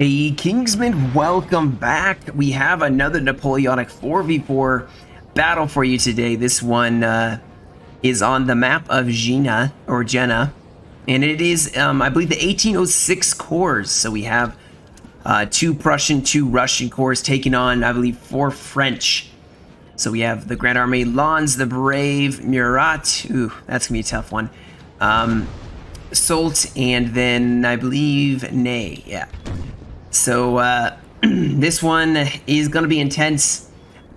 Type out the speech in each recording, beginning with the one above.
Hey Kingsman, welcome back. We have another Napoleonic 4v4 battle for you today. This one is on the map of Jena, and it is, I believe, the 1806 corps. So we have 2 Prussian, 2 Russian corps taking on, I believe, 4 French. So we have the Grand Army, Lens, the Brave, Murat. Ooh, that's gonna be a tough one. Soult, and then I believe Ney. Yeah. So this one is going to be intense.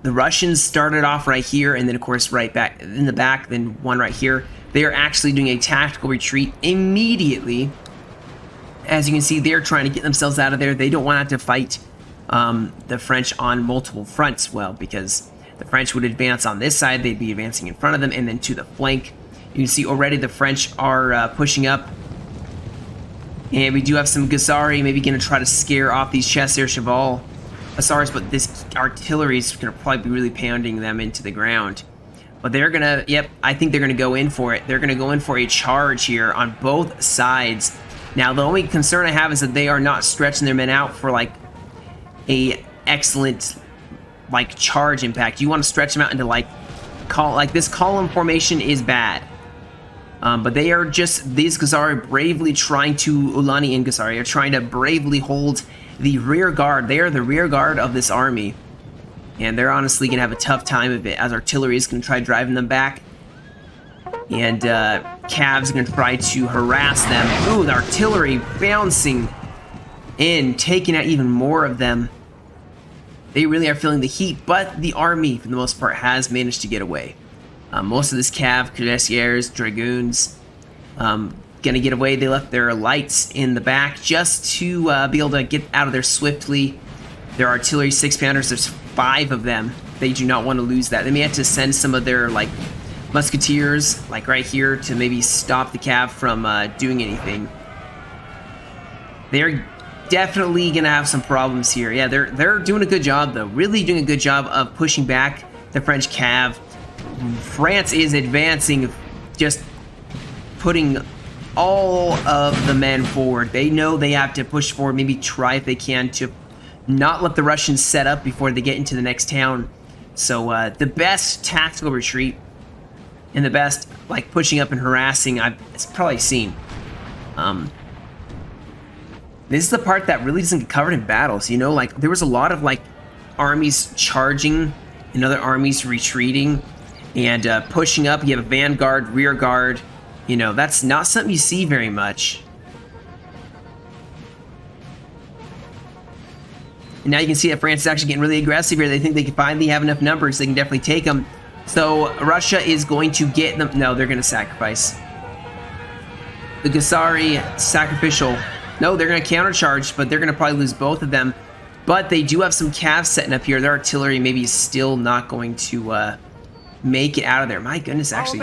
The Russians started off right here, and then of course right back in the back, then one right here. They are actually doing a tactical retreat immediately. As you can see, they're trying to get themselves out of there. They don't want to have to fight the French on multiple fronts, well, because the French would advance on this side. They'd be advancing in front of them, and then to the flank. You can see already the French are pushing up. And we do have some Gazari maybe going to try to scare off these Chasseurs Cheval Hussars, but this artillery is going to probably be really pounding them into the ground. But they're going to, yep, I think they're going to go in for it. They're going to go in for a charge here on both sides. Now, the only concern I have is that they are not stretching their men out for, like, a excellent, like, charge impact. You want to stretch them out into, like, this column formation is bad. But they are just, these Gazari bravely trying to, Ulani and Gazari are trying to bravely hold the rear guard. They are the rear guard of this army. And they're honestly going to have a tough time of it, as artillery is going to try driving them back. And Cavs are going to try to harass them. Ooh, the artillery bouncing in, taking out even more of them. They really are feeling the heat, but the army, for the most part, has managed to get away. Most of this Cav, Cuirassiers, Dragoons, gonna get away. They left their lights in the back just to be able to get out of there swiftly. Their artillery 6-pounders, there's 5 of them. They do not want to lose that. They may have to send some of their, like, musketeers, like right here, to maybe stop the Cav from doing anything. They're definitely gonna have some problems here. Yeah, they're doing a good job, though. Really doing a good job of pushing back the French Cav. France is advancing, just putting all of the men forward. They know they have to push forward, maybe try if they can to not let the Russians set up before they get into the next town. So the best tactical retreat and the best, like, pushing up and harassing I've probably seen. This is the part that really doesn't get covered in battles, you know? Like, there was a lot of, like, armies charging and other armies retreating. And pushing up, you have a vanguard, rear guard. You know, that's not something you see very much. And now you can see that France is actually getting really aggressive here. They think they can finally have enough numbers. They can definitely take them. So Russia is going to get them. No, they're going to sacrifice. The Gazari, sacrificial. No, they're going to countercharge, but they're going to probably lose both of them. But they do have some Cavs setting up here. Their artillery maybe is still not going to make it out of there. My goodness, actually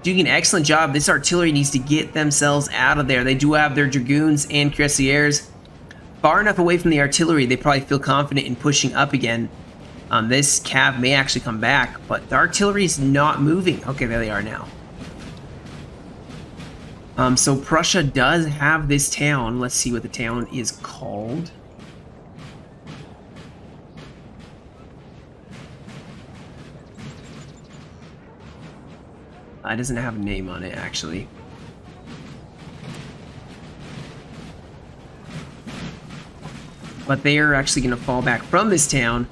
doing an excellent job. This artillery needs to get themselves out of there. They do have their Dragoons and Cuirassiers far enough away from the artillery. They probably feel confident in pushing up again. This Cav may actually come back, but the artillery is not moving. Okay, there they are now. So Prussia does have this town. Let's see what the town is called. It doesn't have a name on it, actually. But they are actually going to fall back from this town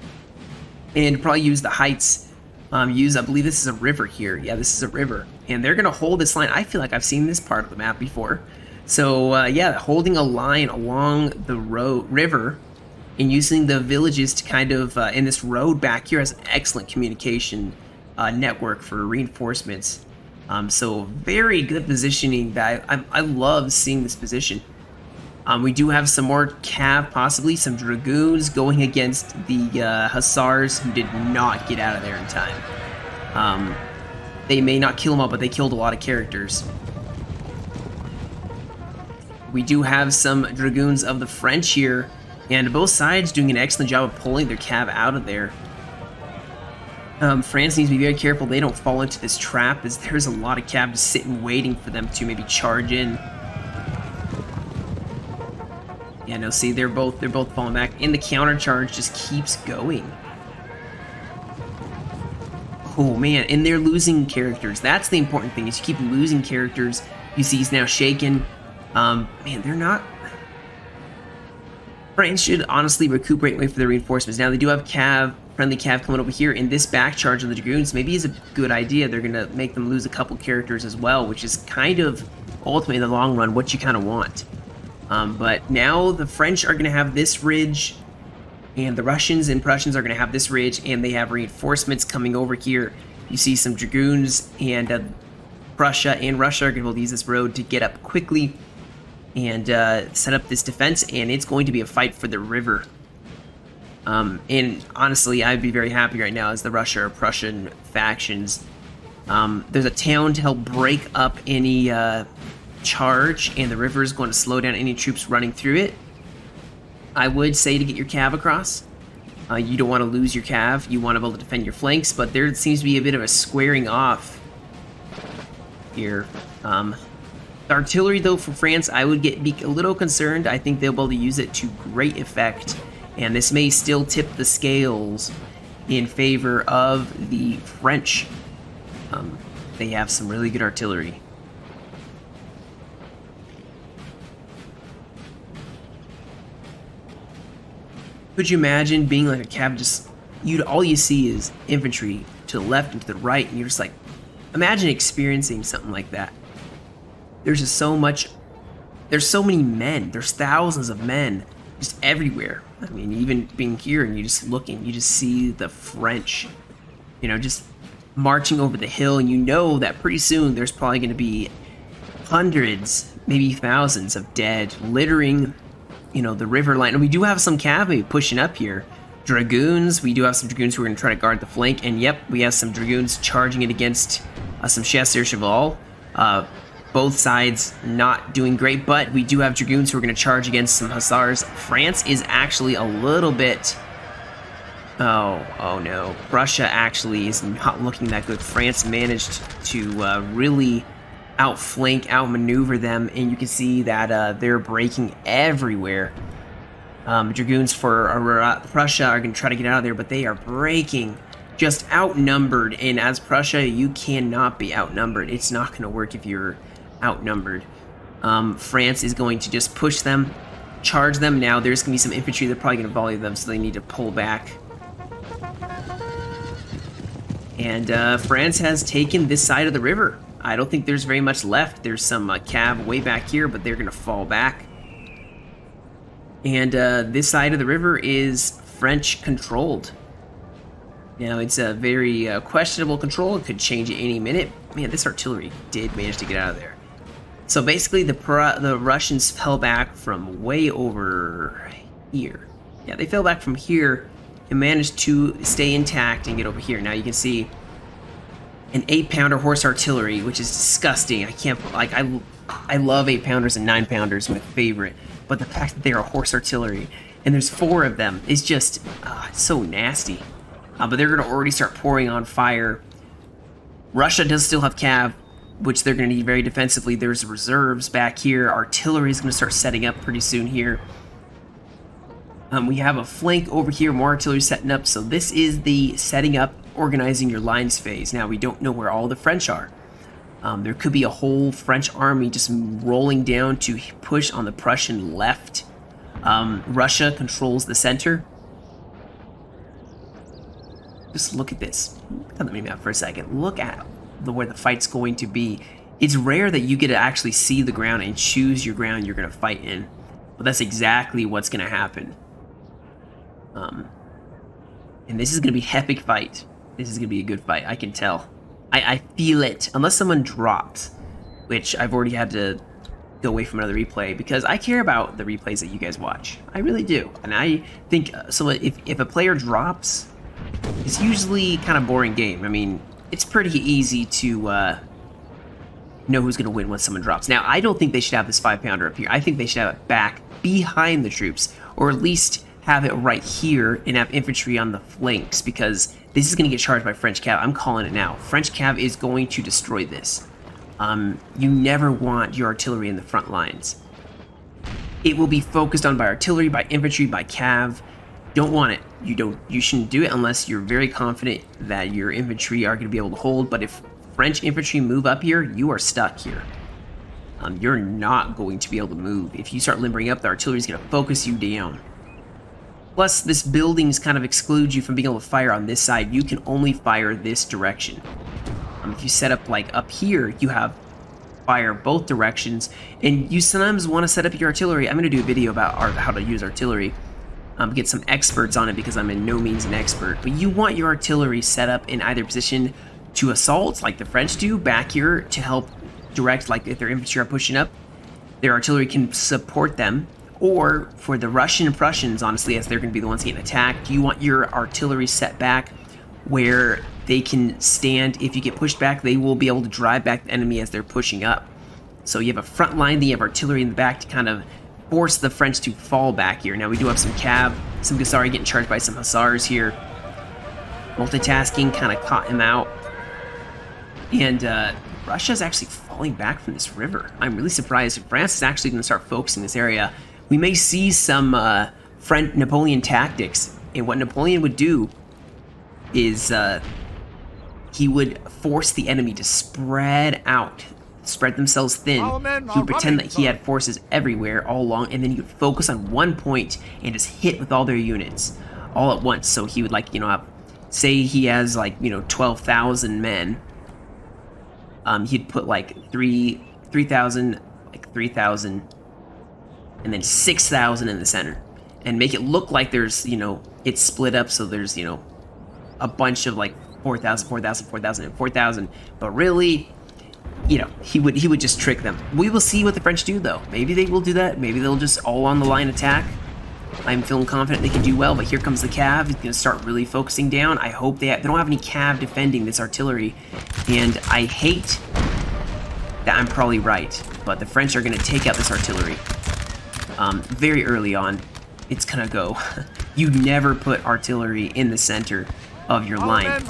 and probably use the heights. I believe this is a river here. Yeah, this is a river. And they're going to hold this line. I feel like I've seen this part of the map before. So, yeah, holding a line along the river and using the villages to kind of, in this road back here, has an excellent communication network for reinforcements. So very good positioning. That I love seeing this position. We do have some more Cav, possibly some Dragoons going against the Hussars, who did not get out of there in time. They may not kill them all, but they killed a lot of characters. We do have some Dragoons of the French here, and both sides doing an excellent job of pulling their Cav out of there. France needs to be very careful they don't fall into this trap, as there's a lot of Cav just sitting waiting for them to maybe charge in. Yeah, no, see, they're both falling back, and the counter charge just keeps going. Oh man, and they're losing characters. That's the important thing, is you keep losing characters. You see he's now shaken. Man, they're not... France should honestly recuperate and wait for the reinforcements. Now they do have friendly cav coming over here, and this back charge of the Dragoons maybe is a good idea. They're going to make them lose a couple characters as well, which is kind of, ultimately in the long run, what you kind of want. But now the French are going to have this ridge, and the Russians and Prussians are going to have this ridge, and they have reinforcements coming over here. You see some Dragoons, and Prussia and Russia are going to be able to use this road to get up quickly and set up this defense, and it's going to be a fight for the river. And honestly, I'd be very happy right now as the Russia or Prussian factions. There's a town to help break up any charge, and the river is going to slow down any troops running through it. I would say to get your cav across. You don't want to lose your cav. You want to be able to defend your flanks, but there seems to be a bit of a squaring off here. Artillery, though, for France, I would be a little concerned. I think they'll be able to use it to great effect, and this may still tip the scales in favor of the French. They have some really good artillery. Could you imagine being like a cav, just all you see is infantry to the left and to the right, and you're just like, imagine experiencing something like that. There's just so much, there's so many men, there's thousands of men just everywhere. I mean, even being here and you just looking, you just see the French, you know, just marching over the hill, and you know that pretty soon there's probably going to be hundreds, maybe thousands of dead littering, you know, the river line. And we do have some cavalry pushing up here. Dragoons, we do have some Dragoons who are going to try to guard the flank, and yep, we have some Dragoons charging it against some chasseurs cheval. Both sides not doing great, but we do have Dragoons who are going to charge against some Hussars. France is actually a little bit... Oh no. Russia actually is not looking that good. France managed to really outflank, outmaneuver them, and you can see that they're breaking everywhere. Dragoons for Prussia are going to try to get out of there, but they are breaking. Just outnumbered, and as Prussia, you cannot be outnumbered. It's not going to work if you're outnumbered. France is going to just push them, charge them. Now there's going to be some infantry. They're probably going to volley them, so they need to pull back. And France has taken this side of the river. I don't think there's very much left. There's some cav way back here, but they're going to fall back. And this side of the river is French-controlled. Now, it's a very questionable control. It could change at any minute. Man, this artillery did manage to get out of there. So basically, the Russians fell back from way over here. Yeah, they fell back from here and managed to stay intact and get over here. Now you can see an 8-pounder horse artillery, which is disgusting. I can't, like, I love 8-pounders and 9-pounders, my favorite. But the fact that they are horse artillery, and there's 4 of them, is just it's so nasty. But they're going to already start pouring on fire. Russia does still have cav, which they're going to need very defensively. There's reserves back here. Artillery is going to start setting up pretty soon here. We have a flank over here, more artillery setting up. So this is the setting up, organizing your lines phase. Now, we don't know where all the French are. There could be a whole French army just rolling down to push on the Prussian left. Russia controls the center. Just look at this. Let me map for a second. Look at where the fight's going to be. It's rare that you get to actually see the ground and choose your ground you're going to fight in. But that's exactly what's going to happen. And this is going to be an epic fight. This is going to be a good fight. I can tell. I feel it. Unless someone drops, which I've already had to go away from another replay, because I care about the replays that you guys watch. I really do. And I think, so if a player drops, it's usually kind of boring game. I mean, it's pretty easy to know who's going to win when someone drops. Now, I don't think they should have this 5-pounder up here. I think they should have it back behind the troops, or at least have it right here and have infantry on the flanks, because this is going to get charged by French cav. I'm calling it now. French cav is going to destroy this. You never want your artillery in the front lines. It will be focused on by artillery, by infantry, by cav. Don't want it. You shouldn't do it unless you're very confident that your infantry are going to be able to hold. But if French infantry move up here, you are stuck here. You're not going to be able to move. If you start limbering up, the artillery is going to focus you down. Plus, this buildings kind of excludes you from being able to fire on this side. You can only fire this direction. If you set up like up here, you have fire both directions, and you sometimes want to set up your artillery. I'm going to do a video about how to use artillery. Get some experts on it because I'm in no means an expert. But you want your artillery set up in either position to assault, like the French do, back here to help direct, like if their infantry are pushing up, their artillery can support them. Or for the Russian and Prussians, honestly, as they're going to be the ones getting attacked, you want your artillery set back where they can stand. If you get pushed back, they will be able to drive back the enemy as they're pushing up. So you have a front line, then you have artillery in the back to kind of force the French to fall back here. Now we do have some cav, some Gusari getting charged by some hussars here. Multitasking kind of caught him out. And Russia's actually falling back from this river. I'm really surprised. France is actually going to start focusing this area. We may see some French Napoleon tactics. And what Napoleon would do is he would force the enemy to spread out, spread themselves thin. He would pretend that he had forces everywhere all along, and then he would focus on one point and just hit with all their units all at once. So he would, like, have, say he has like 12,000 men. He'd put like 3,000, like 3,000, and then 6,000 in the center, and make it look like there's it's split up, so there's a bunch of like 4,000, 4,000, 4,000, and 4,000. But really, he would just trick them. We will see what the French do, though. Maybe they will do that. Maybe they'll just all on the line attack. I'm feeling confident they can do well, but here comes the cav. He's going to start really focusing down. I hope they don't have any cav defending this artillery, and I hate that I'm probably right, but the French are going to take out this artillery very early on. It's going to go. You never put artillery in the center of your line.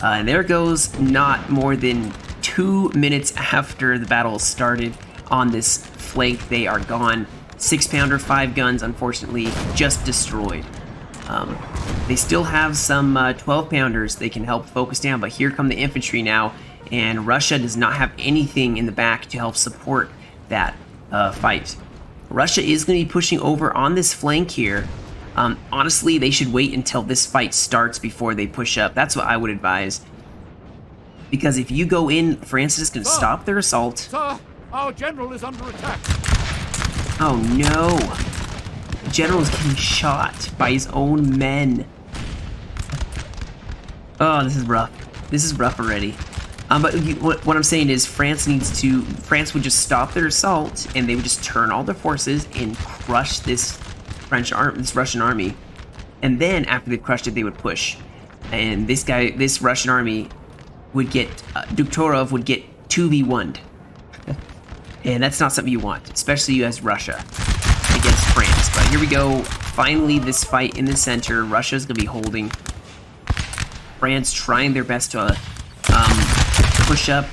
And there goes, not more than 2 minutes after the battle started on this flank. They are gone. 6-pounder, 5 guns, unfortunately, just destroyed. They still have some 12-pounders they can help focus down, but here come the infantry now, and Russia does not have anything in the back to help support that fight. Russia is going to be pushing over on this flank here. Honestly, they should wait until this fight starts before they push up. That's what I would advise. Because if you go in, France is going to stop their assault. Sir, our general is under attack. Oh no! The general is getting shot by his own men. Oh, this is rough. This is rough already. But what I'm saying is France would just stop their assault, and they would just turn all their forces and crush this Russian army. And then after they've crushed it, they would push. And this Russian army would get, Duktorov would get 2v1'd. And that's not something you want, especially you as Russia against France. But here we go. Finally, this fight in the center. Russia's going to be holding. France trying their best to push up.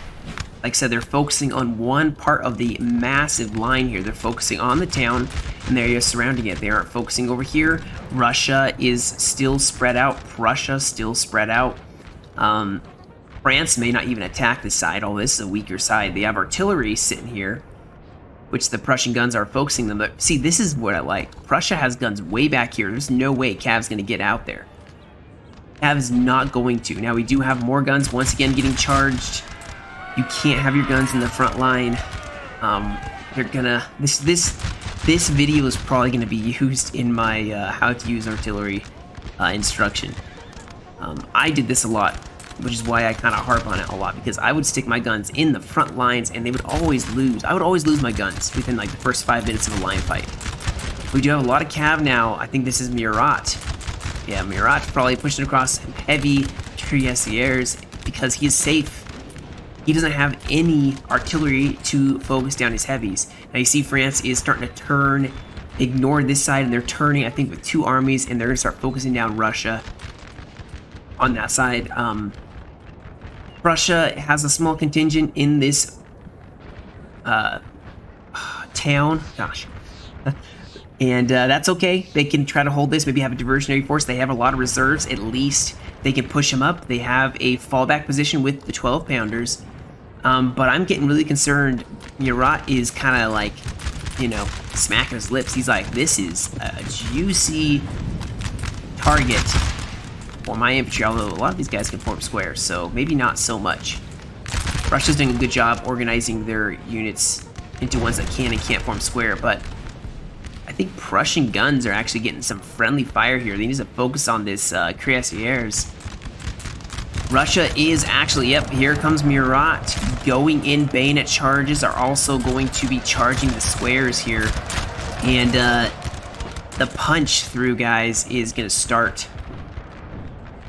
Like I said, they're focusing on one part of the massive line here. They're focusing on the town and the area surrounding it. They aren't focusing over here. Russia is still spread out. Prussia still spread out. France may not even attack this side. Oh, this is a weaker side. They have artillery sitting here, which the Prussian guns are focusing them. But see, this is what I like. Prussia has guns way back here. There's no way Cav's going to get out there. Cav is not going to. Now, we do have more guns once again getting charged. You can't have your guns in the front line. They're gonna... This video is probably going to be used in my how to use artillery instruction. I did this a lot, which is why I kind of harp on it a lot, because I would stick my guns in the front lines and they would always lose. I would always lose my guns within like the first 5 minutes of a line fight. We do have a lot of cav now. I think this is Murat. Yeah, Murat probably pushing across heavy cuirassiers because he is safe. He doesn't have any artillery to focus down his heavies. Now you see France is starting to turn, ignore this side, and they're turning, I think, with 2 armies, and they're going to start focusing down Russia on that side. Prussia has a small contingent in this town. Gosh, And that's okay. They can try to hold this, maybe have a diversionary force. They have a lot of reserves. At least they can push them up. They have a fallback position with the 12-pounders. But I'm getting really concerned. Murat is kind of like, you know, smacking his lips. He's like, this is a juicy target for my infantry, although a lot of these guys can form squares, so maybe not so much. Russia's doing a good job organizing their units into ones that can and can't form square, but I think Prussian guns are actually getting some friendly fire here. They need to focus on this cuirassiers. Russia is actually, yep, here comes Murat going in. Bayonet charges are also going to be charging the squares here. And the punch through, guys, is going to start.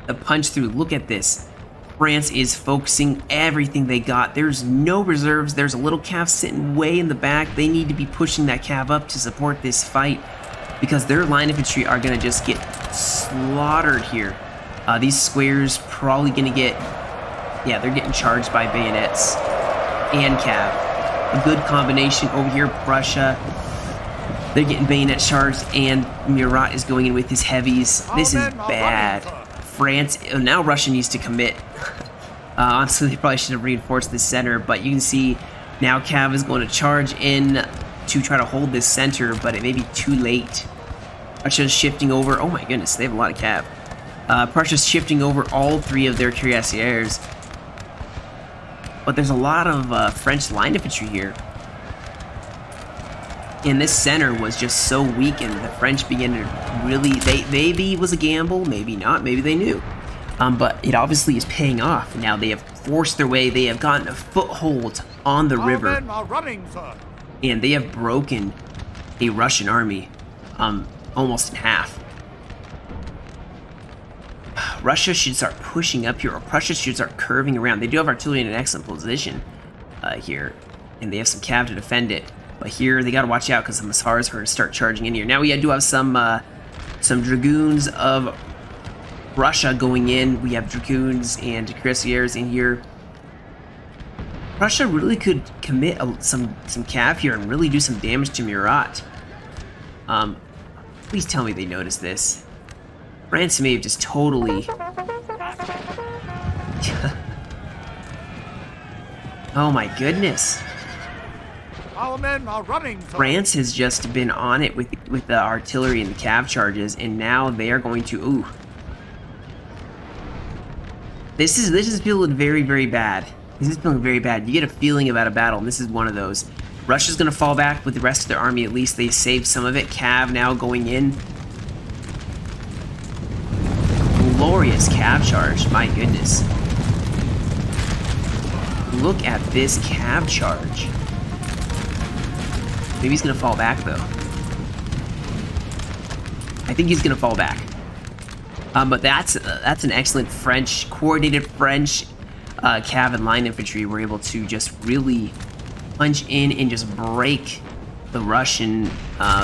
The punch through, look at this. France is focusing everything they got. There's no reserves. There's a little cav sitting way in the back. They need to be pushing that cav up to support this fight because their line infantry are going to just get slaughtered here. These squares probably going to get, yeah, they're getting charged by bayonets and cav. A good combination over here. Prussia, they're getting bayonet charged, and Murat is going in with his heavies. This is bad. France, now Russia needs to commit. Honestly, they probably should have reinforced this center, but you can see now cav is going to charge in to try to hold this center, but it may be too late. Russia's shifting over. Oh my goodness, they have a lot of cav. Prussia's shifting over all three of their cuirassiers. But there's a lot of French line infantry here. And this center was just so weak, and the French began to really, maybe it was a gamble, maybe not, maybe they knew. But it obviously is paying off. Now they have forced their way, they have gotten a foothold on the river. Our men are running, sir. And they have broken a Russian army almost in half. Russia should start pushing up here, or Prussia should start curving around. They do have artillery in an excellent position here, and they have some cav to defend it. But here they got to watch out because the Hussars are going to start charging in here. Now we do have some dragoons of Russia going in. We have dragoons and cuirassiers in here. Russia really could commit some cav here and really do some damage to Murat. Please tell me they noticed this. France may have just totally... Oh my goodness. Our men are running, sir. France has just been on it with the artillery and the cav charges, and now they are going to... Ooh. This is feeling very, very bad. This is feeling very bad. You get a feeling about a battle, and this is one of those. Russia's going to fall back with the rest of their army. At least they saved some of it. Cav now going in. Glorious cav charge. My goodness. Look at this cav charge. Maybe he's going to fall back, though. I think he's going to fall back. But that's an excellent French, coordinated French cav and line infantry. We're able to just really punch in and just break the Russian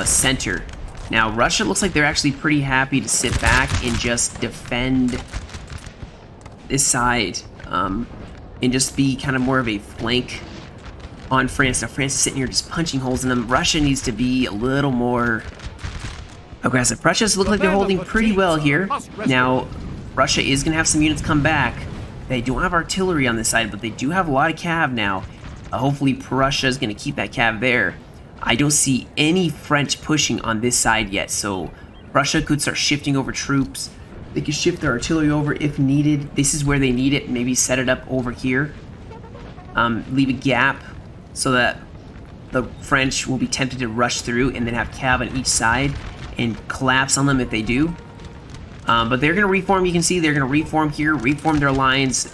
center. Now, Russia looks like they're actually pretty happy to sit back and just defend this side and just be kind of more of a flank on France. Now, France is sitting here just punching holes in them. Russia needs to be a little more aggressive. Prussia's look like they're holding pretty well here. Now, Russia is going to have some units come back. They don't have artillery on this side, but they do have a lot of cav now. Hopefully, Prussia is going to keep that cav there. I don't see any French pushing on this side yet, so Russia could start shifting over troops. They could shift their artillery over if needed. This is where they need it. Maybe set it up over here. Leave a gap so that the French will be tempted to rush through and then have cav on each side and collapse on them if they do. But they're going to reform. You can see they're going to reform here, reform their lines.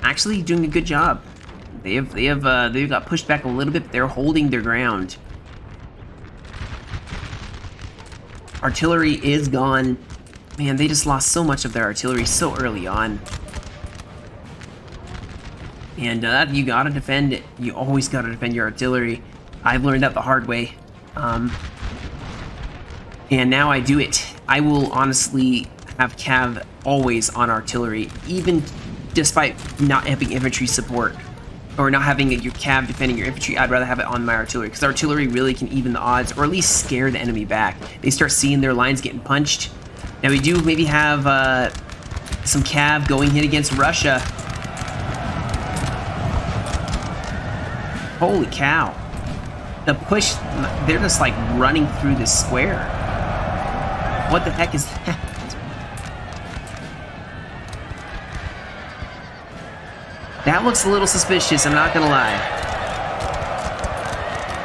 Actually doing a good job. They've got pushed back a little bit, but they're holding their ground. Artillery is gone. Man, they just lost so much of their artillery so early on. And you gotta defend it. You always gotta defend your artillery. I've learned that the hard way. And now I do it. I will honestly have cav always on artillery, even despite not having infantry support. or not having your cav defending your infantry. I'd rather have it on my artillery, because artillery really can even the odds, or at least scare the enemy back. They start seeing their lines getting punched. Now we do maybe have some cav going in against Russia. Holy cow. The push, they're just like running through this square. What the heck is that? That looks a little suspicious, I'm not gonna lie.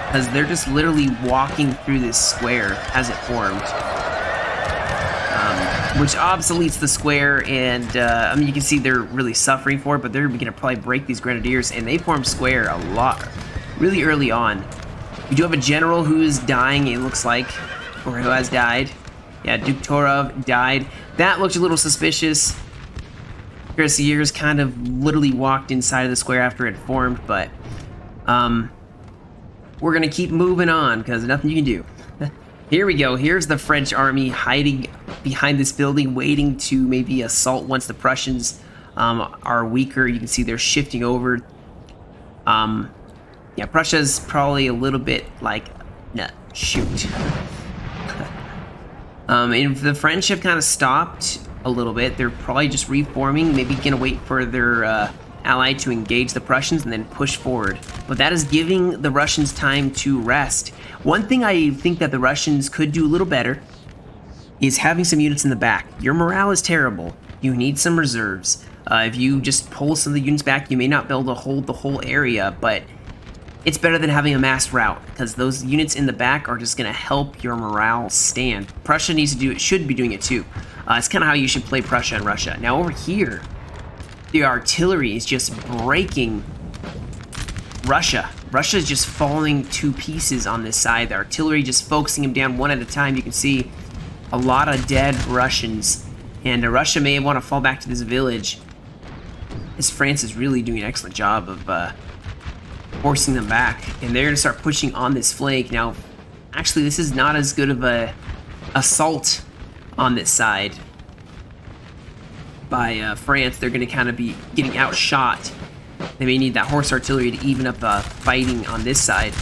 Because they're just literally walking through this square as it formed. Which obsoletes the square, and I mean, you can see they're really suffering for it, but they're gonna probably break these grenadiers, and they form square a lot, really early on. We do have a general who is dying, it looks like, or who has died. Yeah, Duke Torov died. That looked a little suspicious. Years kind of literally walked inside of the square after it formed, but we're gonna keep moving on because nothing you can do. Here we go. Here's the French army hiding behind this building, waiting to maybe assault once the Prussians are weaker. You can see they're shifting over. Yeah, Prussia's probably a little bit like, nah, shoot. And the French have kind of stopped a little bit. They're probably just reforming, maybe gonna wait for their ally to engage the Prussians and then push forward. But that is giving the Russians time to rest. One thing I think that the Russians could do a little better is having some units in the back. Your morale is terrible. You need some reserves. If you just pull some of the units back, you may not be able to hold the whole area, but it's better than having a mass rout, because those units in the back are just going to help your morale stand. Prussia needs to do it, should be doing it too. It's kind of how you should play Prussia and Russia. Now over here, the artillery is just breaking Russia. Russia is just falling to pieces on this side. The artillery just focusing them down one at a time. You can see a lot of dead Russians, and Russia may want to fall back to this village. As France is really doing an excellent job of forcing them back, and they're going to start pushing on this flank. Now, actually, this is not as good of a assault on this side by France. They're going to kind of be getting outshot. They may need that horse artillery to even up the fighting on this side.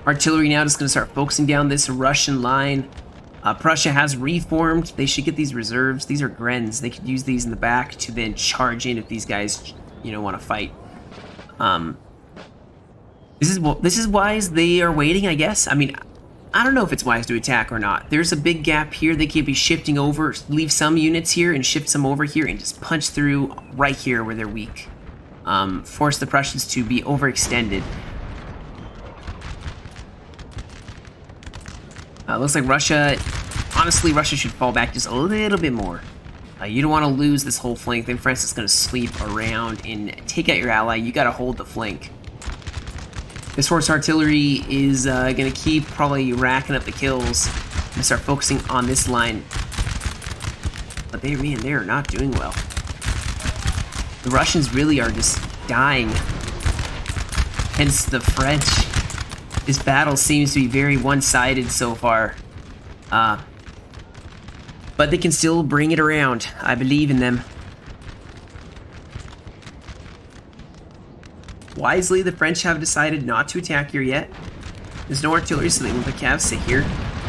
Artillery now just going to start focusing down this Russian line. Prussia has reformed. They should get these reserves. These are Grens. They could use these in the back to then charge in if these guys, you know, want to fight. This is wise. They are waiting, I guess. I mean, I don't know if it's wise to attack or not. There's a big gap here. They could be shifting over, leave some units here and shift some over here and just punch through right here where they're weak. Force the Prussians to be overextended. Looks like Russia, honestly, Russia should fall back just a little bit more. You don't want to lose this whole flank. Then France is going to sweep around and take out your ally. You got to hold the flank. This horse artillery is going to keep probably racking up the kills and start focusing on this line. But they're not doing well. The Russians really are just dying. Hence the French. This battle seems to be very one-sided so far. But they can still bring it around. I believe in them. Wisely, the French have decided not to attack here yet. There's no artillery, so they let the Cavs sit here.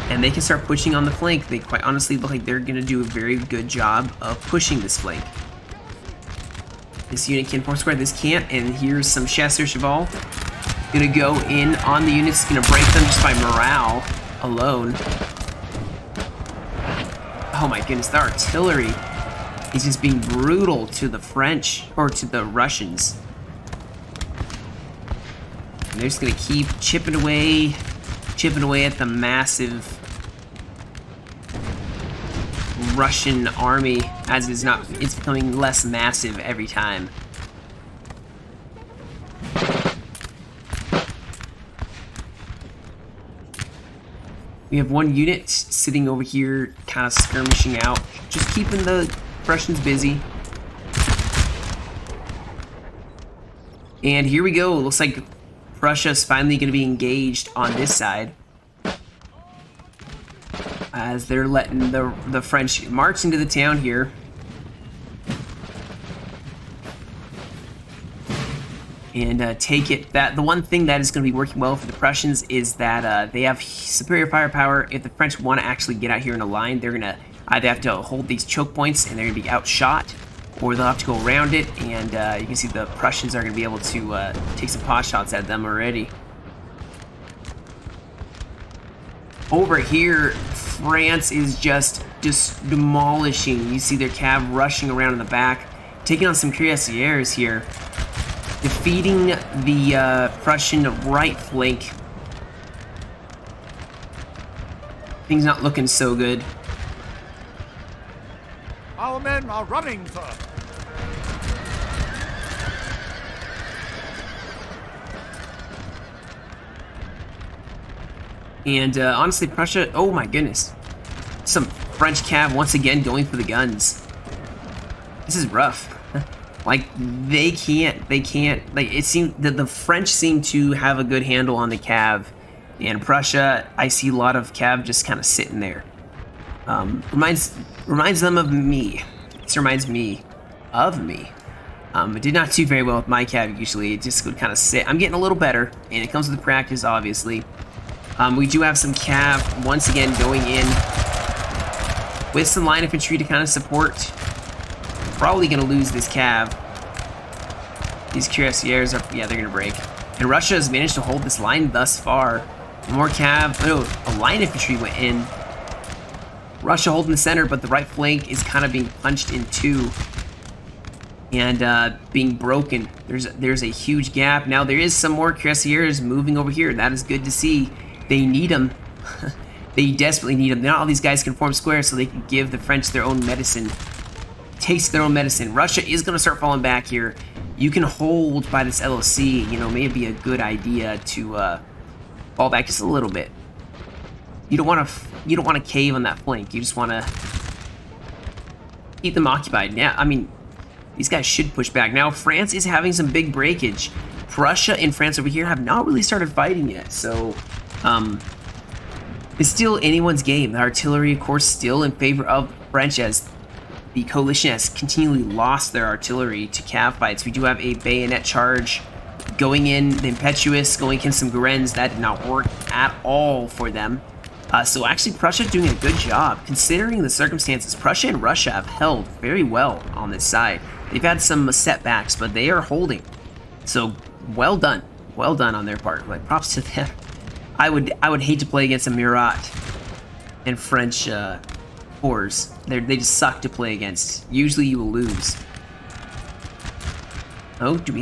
And they can start pushing on the flank. They quite honestly look like they're going to do a very good job of pushing this flank. This unit can force square, this can't. And here's some Chasseur Cheval. Gonna go in on the units, gonna break them just by morale alone. Oh my goodness, the artillery is just being brutal to the French, or to the Russians. And they're just gonna keep chipping away at the massive Russian army, as it's becoming less massive every time. We have one unit sitting over here, kind of skirmishing out, just keeping the Prussians busy. And here we go. It looks like Russia's finally going to be engaged on this side. as they're letting the French march into the town here. And take it. That the one thing that is going to be working well for the Prussians is that they have superior firepower. If the French want to actually get out here in a line, they're going to either have to hold these choke points and they're going to be outshot, or they'll have to go around it. And you can see the Prussians are going to be able to take some pot shots at them already. Over here, France is just demolishing. You see their cav rushing around in the back, taking on some cuirassiers here, defeating the Prussian right flank. Things not looking so good. Our men are running, sir. And honestly, Prussia, oh my goodness. Some French cav once again going for the guns. This is rough. Like, they can't, like, it seemed that the French seem to have a good handle on the cav. And Prussia, I see a lot of cav just kind of sitting there. Reminds them of me. This reminds me of me. It did not do very well with my cav usually. It just would kind of sit. I'm getting a little better, and it comes with the practice, obviously. We do have some cav once again going in with some line infantry to kind of support. Probably going to lose this cav. These cuirassiers are, yeah, they're going to break. And Russia has managed to hold this line thus far. More cav, oh, a line infantry went in. Russia holding the center, but the right flank is kind of being punched in two and being broken. There's a huge gap. Now there is some more cuirassiers moving over here. That is good to see. They need them. They desperately need them. Not all these guys can form squares so they can give the French their own medicine. Taste their own medicine. Russia is going to start falling back here. You can hold by this LOC. You know, maybe a good idea to fall back just a little bit. You don't want to cave on that flank. You just want to keep them occupied. Now, I mean, these guys should push back. Now, France is having some big breakage. Prussia and France over here have not really started fighting yet, so it's still anyone's game. The artillery, of course, still in favor of the French as the coalition has continually lost their artillery to cav fights. We do have a bayonet charge going in, the impetuous going against some Guerens. That did not work at all for them. So actually Prussia doing a good job. Considering the circumstances, Prussia and Russia have held very well on this side. They've had some setbacks, but they are holding. So well done. Well done on their part. Like, props to them. I would hate to play against a Murat and French corps. They just suck to play against. Usually you will lose. Oh, what do we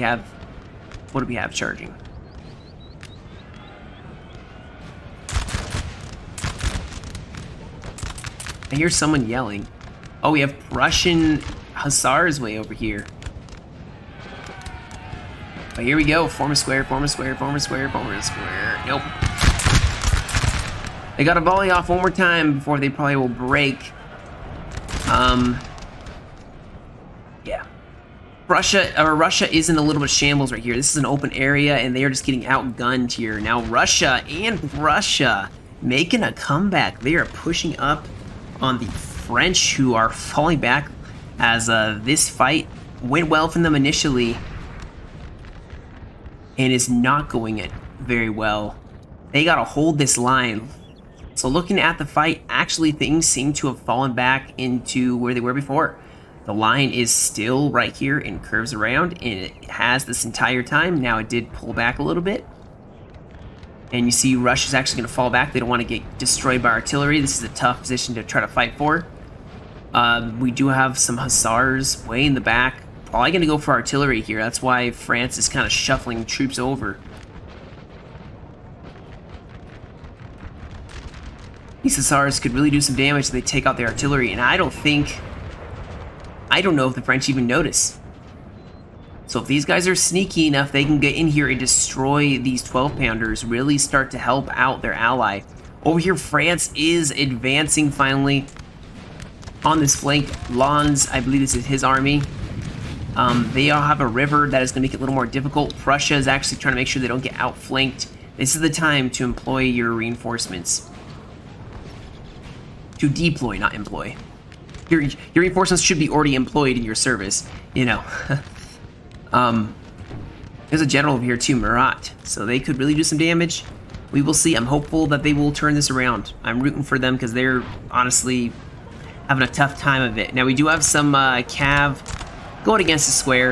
have charging? I hear someone yelling. Oh, we have Prussian hussars way over here. But here we go. Form a square, form a square, form a square, form a square. Nope. They got a volley off one more time before they probably will break. Yeah. Russia is in a little bit of shambles right here. This is an open area, and they are just getting outgunned here. Now, Russia and Prussia making a comeback. They are pushing up on the French, who are falling back as this fight went well for them initially and is not going it very well. They gotta hold this line. So looking at the fight, actually things seem to have fallen back into where they were before. The line is still right here and curves around, and it has this entire time. Now it did pull back a little bit. And you see Russia's actually going to fall back. They don't want to get destroyed by artillery. This is a tough position to try to fight for. We do have some hussars way in the back. Probably going to go for artillery here. That's why France is kind of shuffling troops over. These hussars could really do some damage if they take out the artillery. And I don't know if the French even notice. So if these guys are sneaky enough, they can get in here and destroy these 12-pounders, really start to help out their ally. Over here, France is advancing finally on this flank. Lons, I believe this is his army. They all have a river that is going to make it a little more difficult. Prussia is actually trying to make sure they don't get outflanked. This is the time to employ your reinforcements. To deploy, not employ. Your reinforcements should be already employed in your service, you know. There's a general over here too, Murat. So they could really do some damage. We will see. I'm hopeful that they will turn this around. I'm rooting for them because they're honestly having a tough time of it. Now we do have some cav going against the square.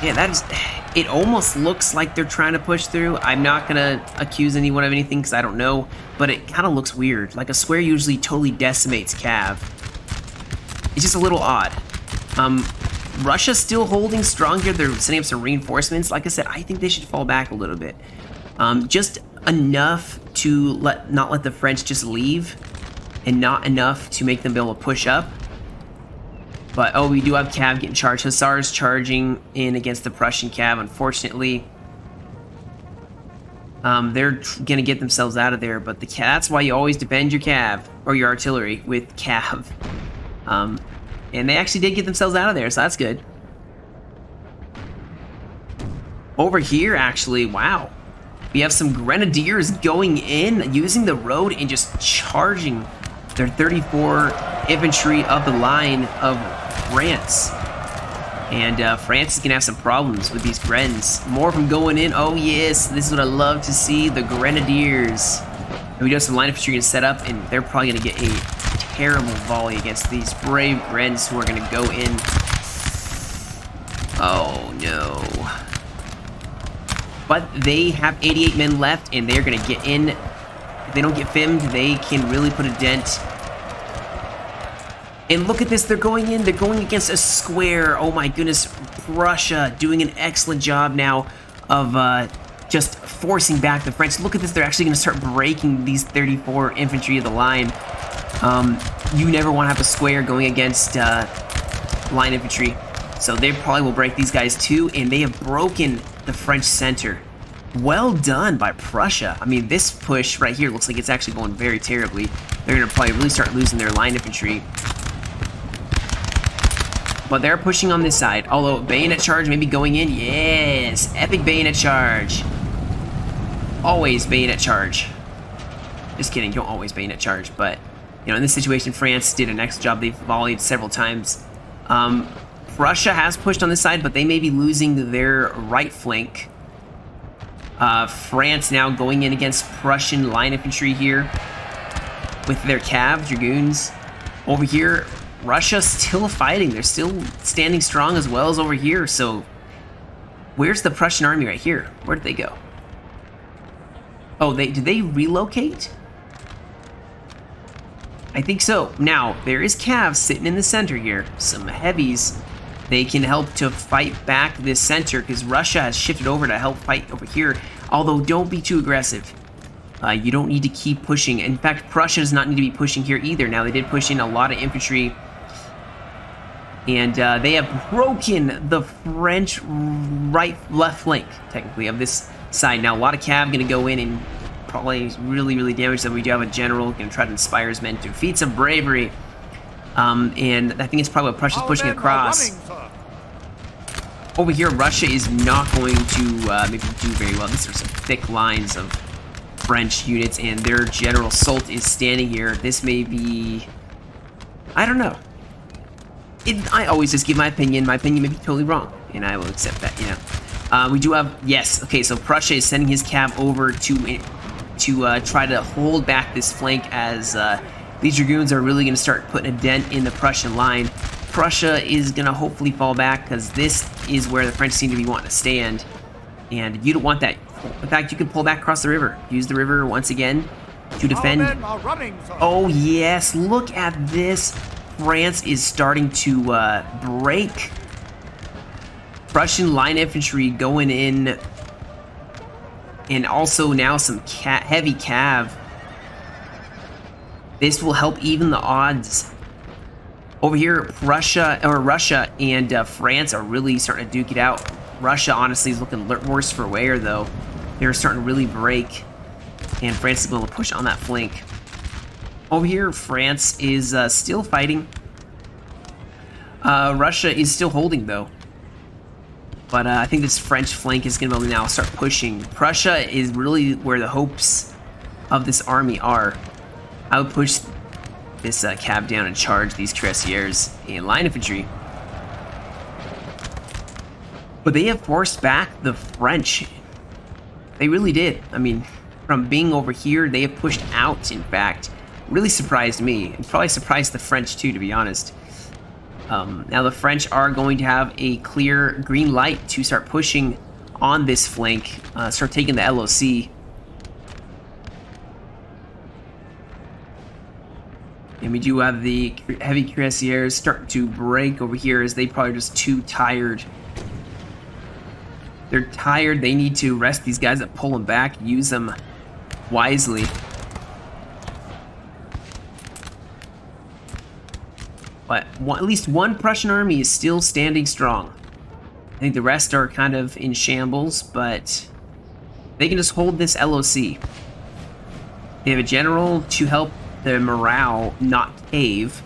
Yeah, that is... It almost looks like they're trying to push through. I'm not going to accuse anyone of anything because I don't know. But it kind of looks weird. Like a square usually totally decimates cav. It's just a little odd. Russia's still holding strong here. They're setting up some reinforcements. Like I said, I think they should fall back a little bit. Just enough to not let the French just leave. And not enough to make them be able to push up. But, oh, we do have cav getting charged. Hussars charging in against the Prussian cav, unfortunately. They're going to get themselves out of there, but that's why you always defend your cav, or your artillery, with cav. And they actually did get themselves out of there, so that's good. Over here, actually, wow. We have some grenadiers going in, using the road, and just charging their 34 infantry of the line of France. And France is going to have some problems with these Grens. More from going in. Oh, yes. This is what I love to see. The Grenadiers. And we do have some line infantry to set up, and they're probably going to get a terrible volley against these brave Grens who are going to go in. Oh, no. But they have 88 men left, and they're going to get in. If they don't get FIM'd, they can really put a dent. And look at this, they're going in, they're going against a square. Oh my goodness, Prussia doing an excellent job now of just forcing back the French. Look at this, they're actually going to start breaking these 34 infantry of the line. You never want to have a square going against line infantry. So they probably will break these guys too, and they have broken the French center. Well done by Prussia. I mean, this push right here looks like it's actually going very terribly. They're going to probably really start losing their line infantry. But they're pushing on this side. Although, bayonet charge maybe going in. Yes! Epic bayonet charge. Always bayonet charge. Just kidding, don't always bayonet charge. But, you know, in this situation, France did an excellent job. They've volleyed several times. Prussia has pushed on this side, but they may be losing their right flank. France now going in against Prussian line infantry here. With their cav, dragoons. Over here, Russia's still fighting. They're still standing strong as well as over here. So, where's the Prussian army right here? Where did they go? Oh, did they relocate? I think so. Now, there is cav sitting in the center here. Some heavies. They can help to fight back this center because Russia has shifted over to help fight over here. Although, don't be too aggressive. You don't need to keep pushing. In fact, Prussia does not need to be pushing here either. Now, they did push in a lot of infantry. And they have broken the French left flank, technically, of this side. Now, a lot of cav going to go in and probably really damage them. We do have a general going to try to inspire his men to feats of bravery. And I think it's probably what Prussia's pushing across. Over here, Russia is not going to maybe do very well. These are some thick lines of French units, and their General Soult is standing here. This may be... I don't know. I always just give my opinion. My opinion may be totally wrong, and I will accept that, you know. We do have... Yes, okay, so Prussia is sending his cav over to try to hold back this flank as these dragoons are really going to start putting a dent in the Prussian line. Prussia is going to hopefully fall back because this is where the French seem to be wanting to stand. And you don't want that. In fact, you can pull back across the river. Use the river once again to defend. Oh, yes. Look at this. France is starting to break. Prussian line infantry going in. And also now some heavy cav. This will help even the odds. Over here, Russia and France are really starting to duke it out. Russia, honestly, is looking worse for wear, though. They're starting to really break. And France is going to push on that flank. Over here, France is still fighting. Russia is still holding, though. But I think this French flank is going to be able to now start pushing. Prussia is really where the hopes of this army are. I would push this cab down and charge these cuirassiers and line infantry. But they have forced back the French. They really did. I mean, from being over here, they have pushed out, in fact. Really surprised me, and probably surprised the French too, to be honest. Now the French are going to have a clear green light to start pushing on this flank, start taking the LOC. And we do have the heavy cuirassiers starting to break over here as they probably just too tired. They're tired. They need to rest these guys up, pull them back, use them wisely. But at least one Prussian army is still standing strong. I think the rest are kind of in shambles, but they can just hold this LOC. They have a general to help the morale not cave.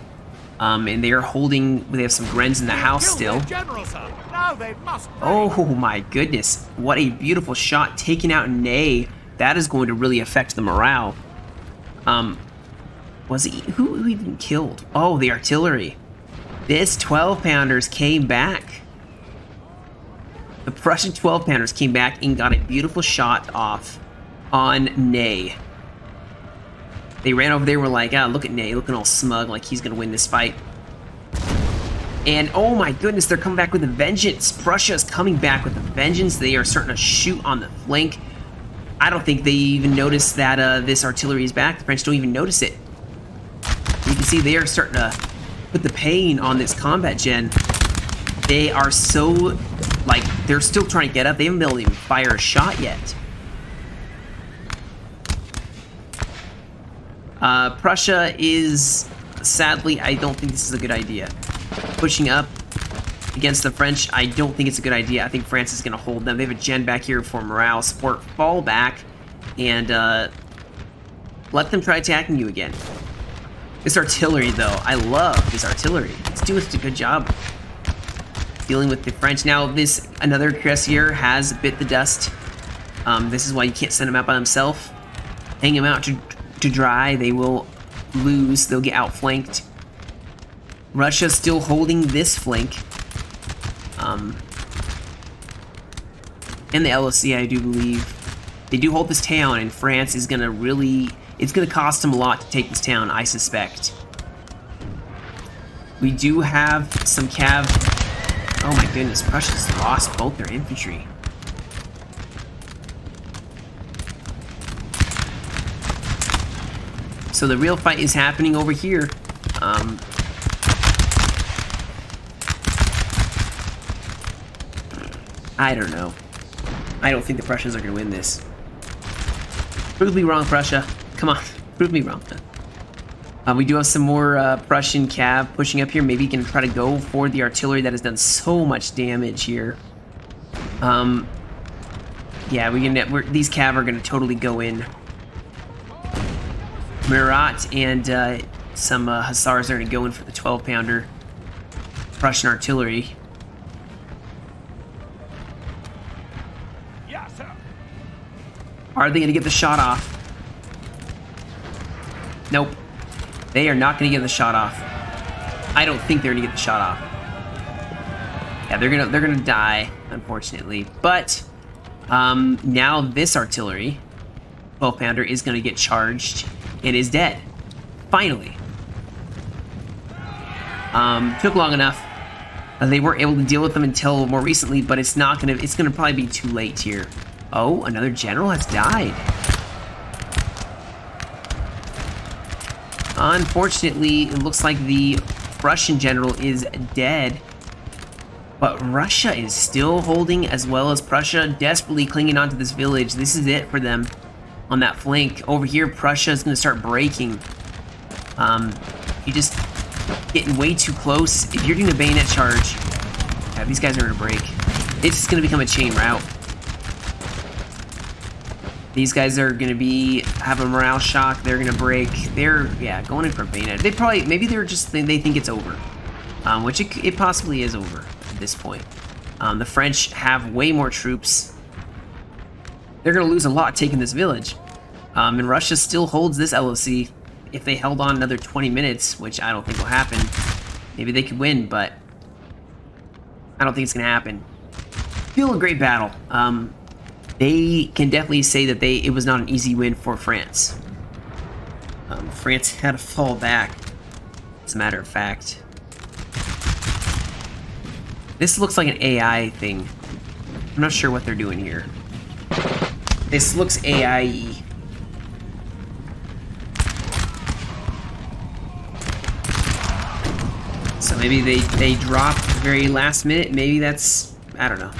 And they are holding, they have some Grens in the house still. Oh my goodness, what a beautiful shot, taking out Ney. That is going to really affect the morale. Was he, who even killed? Oh, the artillery. This 12-pounders came back. The Prussian 12-pounders came back and got a beautiful shot off on Ney. They ran over there, were like, ah, look at Ney, looking all smug, like he's gonna win this fight. And oh my goodness, they're coming back with a vengeance. Prussia is coming back with a vengeance. They are starting to shoot on the flank. I don't think they even notice that this artillery is back. The French don't even notice it. You can see they are starting to put the pain on this combat gen. They are so, like, they're still trying to get up. They haven't been able to even fire a shot yet. Prussia is, sadly, I don't think this is a good idea. Pushing up against the French, I don't think it's a good idea. I think France is going to hold them. They have a gen back here for morale support. Fall back and let them try attacking you again. This artillery, though, I love this artillery. It's doing a good job dealing with the French. Now, this, another cuirassier has bit the dust. This is why you can't send him out by himself. Hang him out to dry. They will lose. They'll get outflanked. Russia's still holding this flank. And the LOC, I do believe. They do hold this town, and France is going to really... It's going to cost them a lot to take this town, I suspect. We do have some cav... Oh my goodness, Prussia's lost both their infantry. So the real fight is happening over here. I don't know. I don't think the Prussians are going to win this. Prove me wrong, Prussia. Come on, prove me wrong. We do have some more Prussian cav pushing up here. Maybe you can try to go for the artillery that has done so much damage here. Yeah, these cav are going to totally go in. Murat and some hussars are going to go in for the 12-pounder Prussian artillery. Yes, sir. Are they going to get the shot off? Nope. They are not going to get the shot off. I don't think they're going to get the shot off. Yeah, they're gonna die, unfortunately. But now this artillery, 12-pounder, is going to get charged. It is dead. Finally. Took long enough. They weren't able to deal with them until more recently, but it's gonna probably be too late here. Oh, another general has died. Unfortunately, it looks like the Russian general is dead. But Russia is still holding, as well as Prussia, desperately clinging onto this village. This is it for them on that flank. Over here, Prussia is going to start breaking. You just getting way too close. If you're doing a bayonet charge, yeah, these guys are going to break. It's just going to become a chain rout. These guys are going to have a morale shock. They're going to break. They're, yeah, going in for a bayonet. Maybe they think it's over. Which it possibly is over at this point. The French have way more troops. They're going to lose a lot taking this village. And Russia still holds this LOC. If they held on another 20 minutes, which I don't think will happen, maybe they could win, but I don't think it's going to happen. Still a great battle. They can definitely say that it was not an easy win for France. France had to fall back, as a matter of fact. This looks like an AI thing. I'm not sure what they're doing here. This looks AI-y. So maybe they dropped at the very last minute. Maybe that's... I don't know.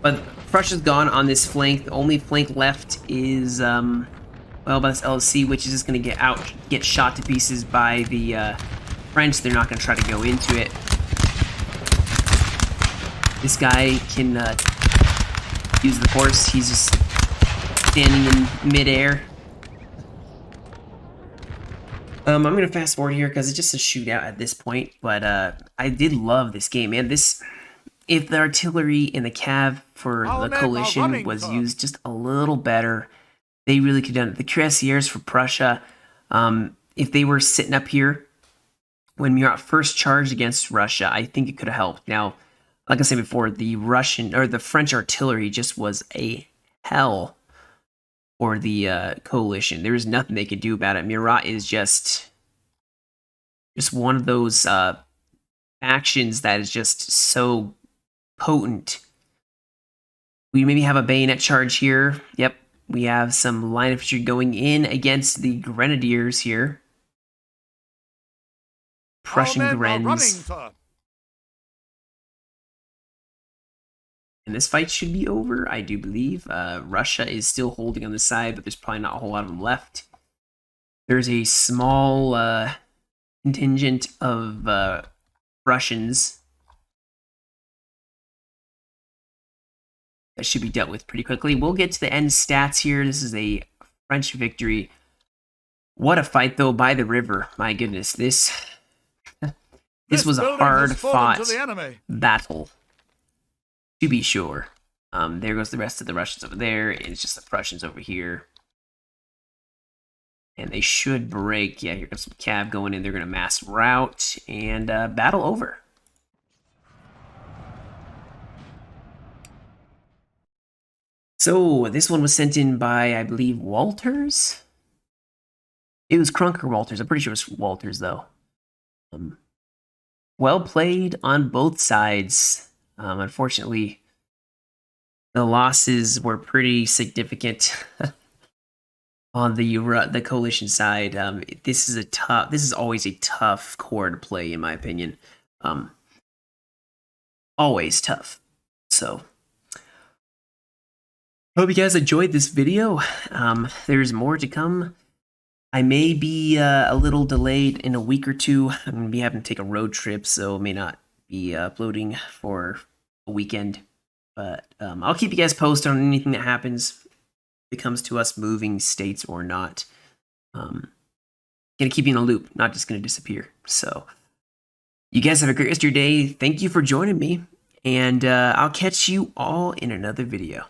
But Prussia's gone on this flank. The only flank left is... well, by this LC, which is just going to get shot to pieces by the French. They're not going to try to go into it. This guy can use the horse. He's just standing in midair. I'm going to fast forward here because it's just a shootout at this point. But I did love this game, man. If the artillery and the cav for the coalition was used just a little better, they really could have done it. The cuirassiers for Prussia, if they were sitting up here when Murat first charged against Russia, I think it could have helped. Now, like I said before, the French artillery just was a hell for the coalition. There was nothing they could do about it. Murat is just one of those factions that is just so potent. We maybe have a bayonet charge here. Yep. We have some line infantry going in against the grenadiers here. Prussian Grens. And this fight should be over, I do believe. Russia is still holding on the side, but there's probably not a whole lot of them left. There's a small contingent of Russians that should be dealt with pretty quickly. We'll get to the end stats here. This is a French victory. What a fight, though, by the river. My goodness, this was a hard-fought battle, to be sure. There goes the rest of the Russians over there, and it's just the Prussians over here. And they should break. Yeah, here comes some cav going in. They're going to mass rout, and battle over. So, this one was sent in by, I believe, Walters? It was Krunk or Walters. I'm pretty sure it was Walters, though. Well played on both sides. Unfortunately, the losses were pretty significant on the coalition side. This is always a tough core to play, in my opinion. Always tough. So, hope you guys enjoyed this video. There's more to come. I may be a little delayed in a week or two. I'm going to be having to take a road trip, so I may not be uploading for a weekend. But I'll keep you guys posted on anything that happens if it comes to us moving states or not. Going to keep you in a loop, not just going to disappear. So you guys have a great rest of your day. Thank you for joining me, and I'll catch you all in another video.